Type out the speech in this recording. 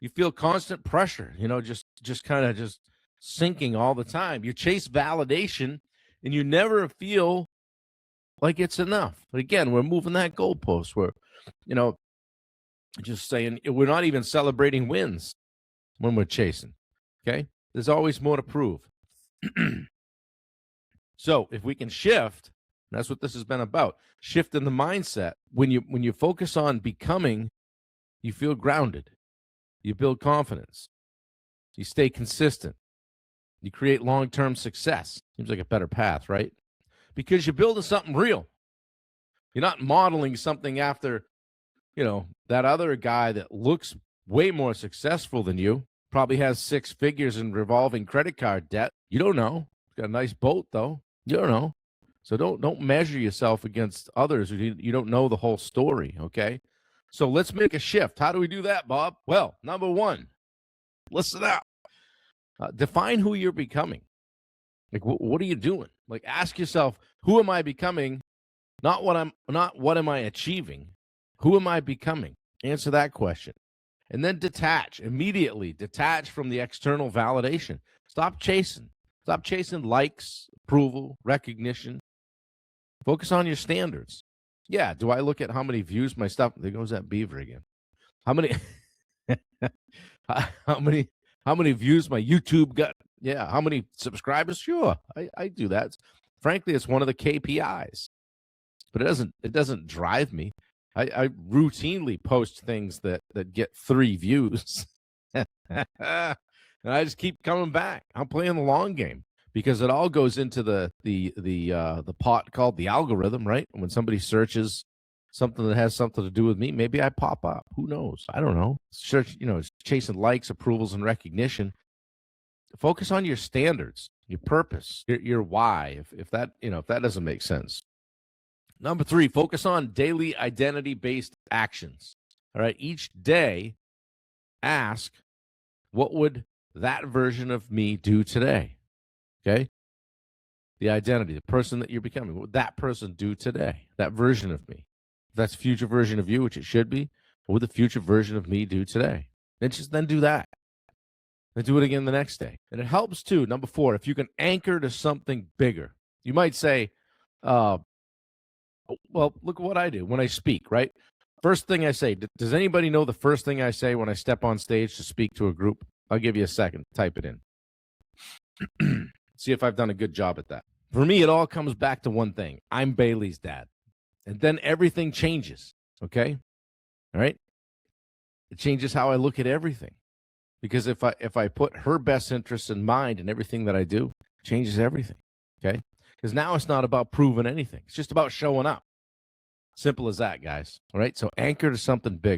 You feel constant pressure, just kind of just sinking all the time. You chase validation and you never feel like it's enough. But again, we're moving that goalpost. We're, you know, just saying we're not even celebrating wins when we're chasing. Okay. There's always more to prove. So if we can shift, that's what this has been about. Shift in the mindset. When you focus on becoming, you feel grounded. You build confidence. You stay consistent. You create long-term success. Seems like a better path, right? Because you're building something real. You're not modeling something after, that other guy that looks way more successful than you, probably has 6 figures in revolving credit card debt. You don't know. He's got a nice boat, though. You don't know. So don't measure yourself against others. You don't know the whole story, okay? So let's make a shift. How do we do that, Bob? Well, number one, listen up. Define who you're becoming. Like, what are you doing? Like, ask yourself, who am I becoming? Not what am I achieving? Who am I becoming? Answer that question. And then detach immediately. Detach from the external validation. Stop chasing. Stop chasing likes, approval, recognition. Focus on your standards. Yeah. Do I look at how many views my stuff? There goes that beaver again. How many? How many views my YouTube got? Yeah. How many subscribers? Sure, I do that. Frankly, it's one of the KPIs, but it doesn't drive me. I routinely post things that get 3 views, and I just keep coming back. I'm playing the long game because it all goes into the pot called the algorithm, right? When somebody searches something that has something to do with me, maybe I pop up. Who knows? I don't know. Search, chasing likes, approvals, and recognition. Focus on your standards, your purpose, your why. If that doesn't make sense. Number 3, focus on daily identity-based actions. All right. Each day, ask, what would that version of me do today? Okay. The identity, the person that you're becoming. What would that person do today? That version of me. If that's future version of you, which it should be, what would the future version of me do today? Then do that. Then do it again the next day. And it helps too. Number 4, if you can anchor to something bigger. You might say, well, look at what I do when I speak, right? First thing I say, does anybody know the first thing I say when I step on stage to speak to a group? I'll give you a second. Type it in. See if I've done a good job at that. For me, it all comes back to one thing. I'm Bailey's dad. And then everything changes, okay? All right? It changes how I look at everything. Because if I put her best interests in mind in everything that I do, it changes everything, okay? Because now it's not about proving anything. It's just about showing up. Simple as that, guys. All right? So anchor to something bigger.